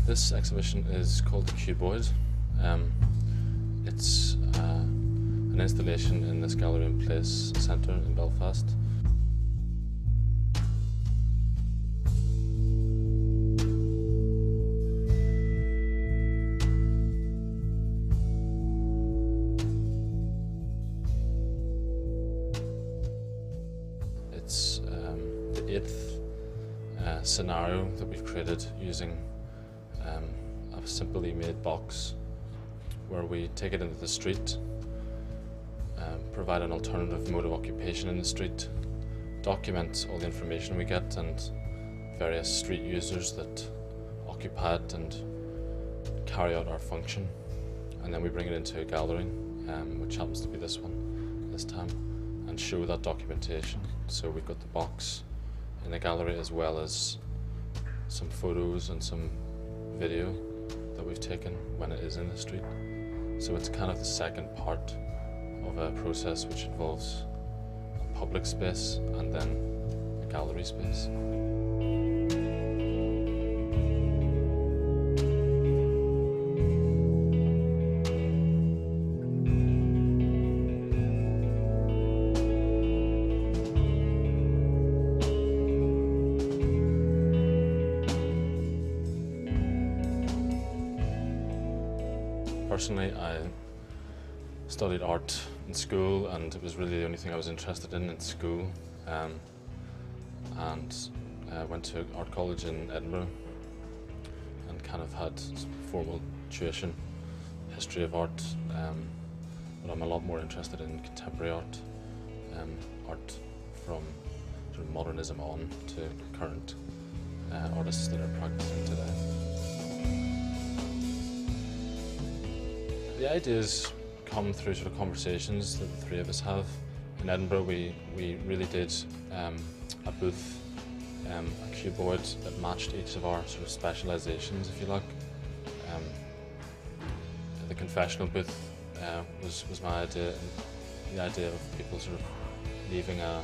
This exhibition is called the Cuboid. It's an installation in this Gallery and Place centre in Belfast. It's the 8th scenario that we've created using a simply made box where we take it into the street, provide an alternative mode of occupation in the street, document all the information we get and various street users that occupy it and carry out our function. And then we bring it into a gallery, which happens to be this one this time, and show that documentation. So we've got the box in the gallery as well as some photos and some video that we've taken when it is in the street. So it's kind of the second part of a process which involves a public space and then a gallery space. Personally, I studied art in school, and it was really the only thing I was interested in school. And I went to art college in Edinburgh and kind of had some formal tuition, history of art, but I'm a lot more interested in contemporary art, art from sort of modernism on to current artists that are practicing today. The ideas come through sort of conversations that the three of us have. In Edinburgh, we really did a booth, a cuboid that matched each of our sort of specialisations, if you like. The confessional booth was my idea, and the idea of people sort of leaving a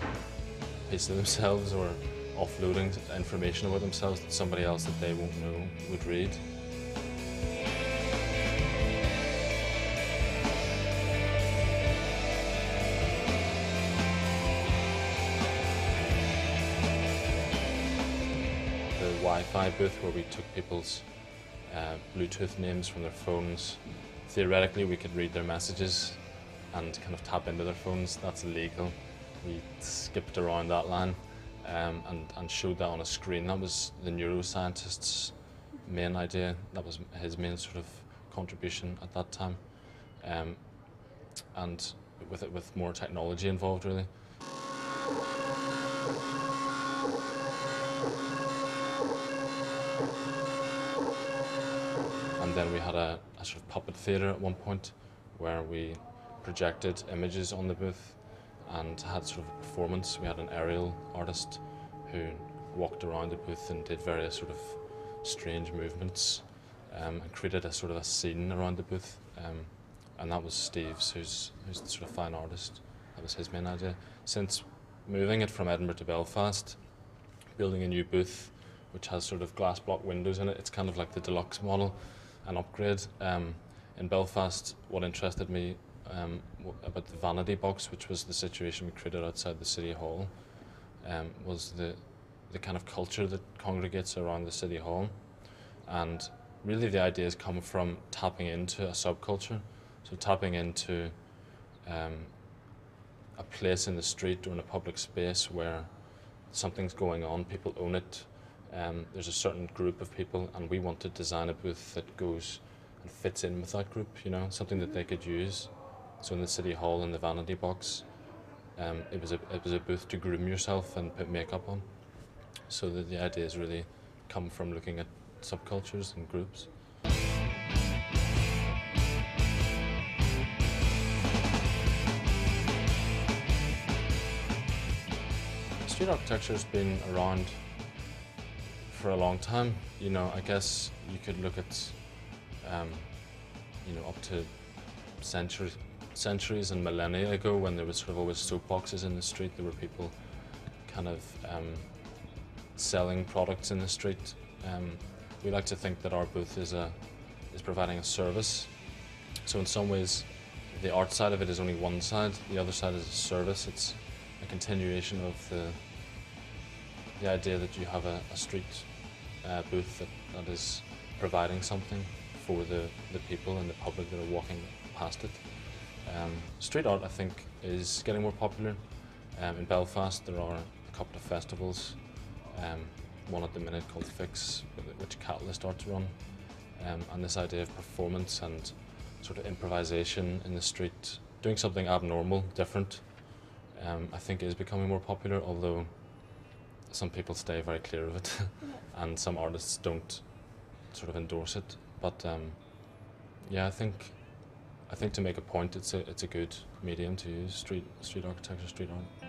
piece of themselves or offloading information about themselves that somebody else that they won't know would read. The Wi-Fi booth, where we took people's Bluetooth names from their phones. Theoretically, we could read their messages and kind of tap into their phones. That's illegal. We skipped around that line and showed that on a screen. That was the neuroscientist's main idea. That was his main sort of contribution at that time. And with more technology involved, really. And then we had a sort of puppet theatre at one point where we projected images on the booth and had sort of a performance. We had an aerial artist who walked around the booth and did various sort of strange movements and created a sort of a scene around the booth. And that was Steve's, who's the sort of fine artist. That was his main idea. Since moving it from Edinburgh to Belfast, building a new booth which has sort of glass block windows in it, it's kind of like the deluxe model, an upgrade. In Belfast, what interested me about the vanity box, which was the situation we created outside the City Hall, was the kind of culture that congregates around the City Hall. And really the ideas come from tapping into a subculture, so tapping into a place in the street or in a public space where something's going on, people own it. There's a certain group of people, and we want to design a booth that goes and fits in with that group, you know, something that they could use. So in the City Hall, in the vanity box, it was a booth to groom yourself and put makeup on. So the ideas really come from looking at subcultures and groups. Street architecture has been around for a long time. You know, I guess you could look at, you know, up to centuries and millennia ago, when there was sort of always soapboxes in the street. There were people kind of selling products in the street. we like to think that our booth is providing a service. So in some ways, the art side of it is only one side. The other side is a service. It's a continuation of the idea that you have a street booth that is providing something for the people and the public that are walking past it. Street art, I think, is getting more popular. In Belfast, there are a couple of festivals. One at the minute called Fix, which Catalyst Arts run. And this idea of performance and sort of improvisation in the street, doing something abnormal, different, I think is becoming more popular, although some people stay very clear of it and some artists don't sort of endorse it. But yeah, I think to make a point, it's a good medium to use, street architecture, street art.